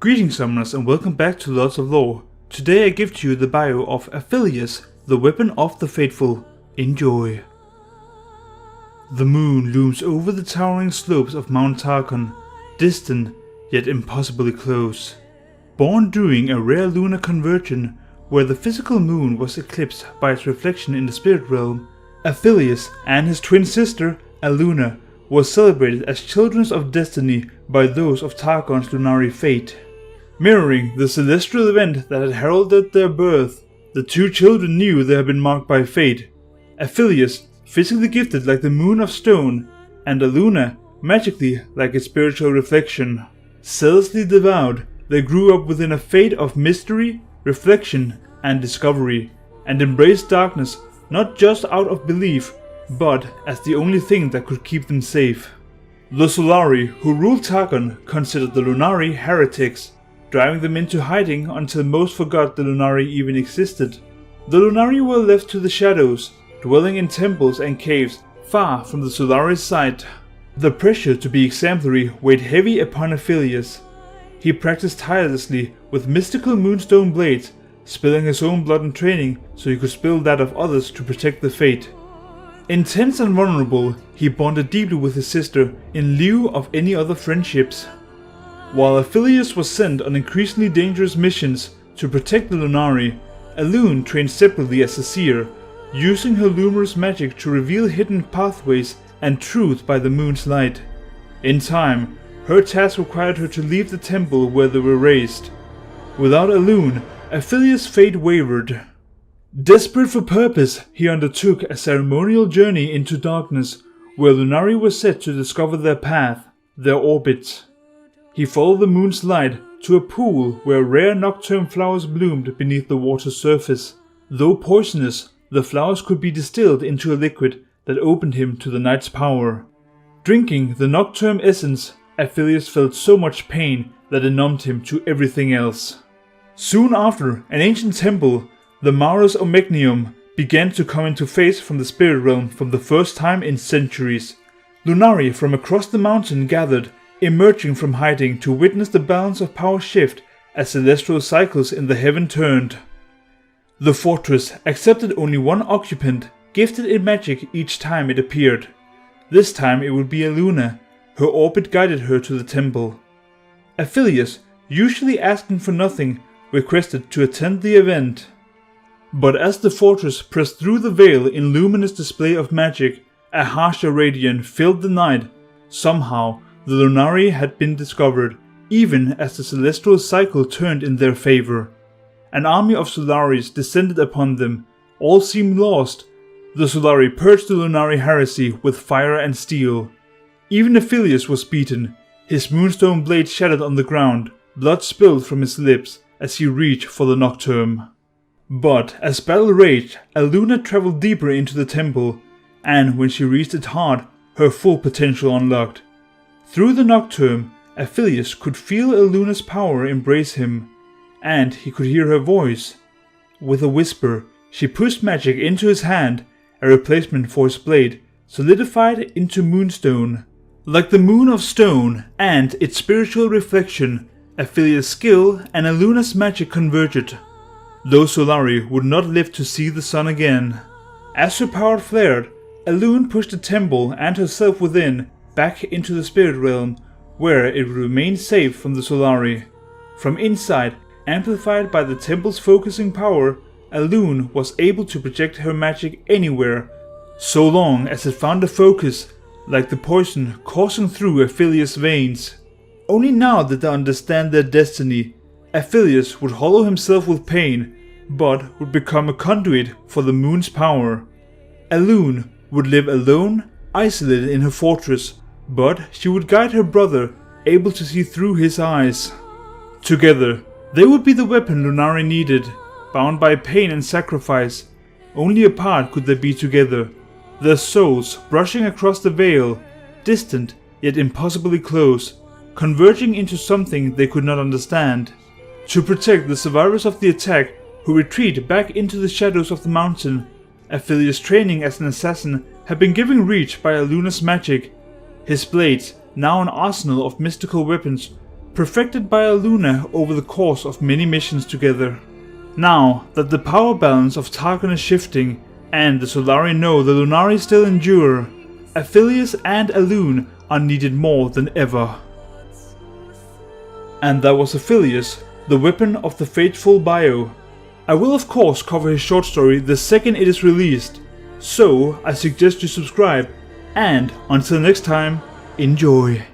Greetings summoners and welcome back to Lords of Lore. Today I give to you the bio of Aphelios, the weapon of the faithful. Enjoy. The moon looms over the towering slopes of Mount Targon, distant yet impossibly close. Born during a rare lunar conversion where the physical moon was eclipsed by its reflection in the spirit realm, Aphelios and his twin sister, Aluna, were celebrated as children of destiny by those of Targon's Lunari fate. Mirroring the celestial event that had heralded their birth, the two children knew they had been marked by fate. Aphelios, physically gifted like the moon of stone, and Aluna, magically like its spiritual reflection. Zealously devout, they grew up within a fate of mystery, reflection, and discovery, and embraced darkness not just out of belief, but as the only thing that could keep them safe. The Lunari who ruled Targon considered the Lunari heretics, driving them into hiding until most forgot the Lunari even existed. The Lunari were left to the shadows, dwelling in temples and caves far from the Lunari's sight. The pressure to be exemplary weighed heavy upon Aphelios. He practiced tirelessly with mystical moonstone blades, spilling his own blood in training so he could spill that of others to protect the fate. Intense and vulnerable, he bonded deeply with his sister in lieu of any other friendships. While Aphelios was sent on increasingly dangerous missions to protect the Lunari, Aluna trained separately as a seer, using her luminous magic to reveal hidden pathways and truth by the moon's light. In time, her task required her to leave the temple where they were raised. Without Aluna, Aphelios' fate wavered. Desperate for purpose, he undertook a ceremonial journey into darkness, where Lunari were set to discover their path, their orbit. He followed the moon's light to a pool where rare nocturne flowers bloomed beneath the water's surface. Though poisonous, the flowers could be distilled into a liquid that opened him to the night's power. Drinking the nocturne essence, Aphelios felt so much pain that it numbed him to everything else. Soon after, an ancient temple, the Maurus Omegnium, began to come into face from the spirit realm for the first time in centuries. Lunari from across the mountain gathered, emerging from hiding to witness the balance of power shift as celestial cycles in the heaven turned. The fortress accepted only one occupant, gifted in magic each time it appeared. This time it would be Aluna. Her orbit guided her to the temple. Aphelios, usually asking for nothing, requested to attend the event. But as the fortress pressed through the veil in luminous display of magic, a harsher radiance filled the night. Somehow, the Lunari had been discovered, even as the celestial cycle turned in their favor. An army of Solaris descended upon them. All seemed lost. The Solari purged the Lunari heresy with fire and steel. Even Aphelios was beaten. His moonstone blade shattered on the ground. Blood spilled from his lips as he reached for the nocturne. But as battle raged, Aluna traveled deeper into the temple, and when she reached its heart, her full potential unlocked. Through the nocturne, Aphelios could feel Aluna's power embrace him, and he could hear her voice. With a whisper, she pushed magic into his hand, a replacement for his blade, solidified into moonstone. Like the moon of stone and its spiritual reflection, Aphelios' skill and Aluna's magic converged. Those Solari would not live to see the sun again. As her power flared, Aluna pushed the temple and herself within back into the spirit realm, where it would remain safe from the Solari. From inside, amplified by the temple's focusing power, Aluna was able to project her magic anywhere, so long as it found a focus, like the poison coursing through Aphelios' veins. Only now did they understand their destiny. Aphelios would hollow himself with pain, but would become a conduit for the moon's power. Aluna would live alone, isolated in her fortress, but she would guide her brother, able to see through his eyes. Together, they would be the weapon Lunari needed, bound by pain and sacrifice. Only apart could they be together, their souls brushing across the veil, distant yet impossibly close, converging into something they could not understand. To protect the survivors of the attack who retreat back into the shadows of the mountain, Aphelios' training as an assassin had been given reach by Aluna's magic. His blades, now an arsenal of mystical weapons, perfected by Luna over the course of many missions together. Now that the power balance of Targon is shifting, and the Solari know the Lunari still endure, Aphelios and Alune are needed more than ever. And that was Aphelios, the weapon of the faithful bio. I will of course cover his short story the second it is released, so I suggest you subscribe, and until next time, enjoy.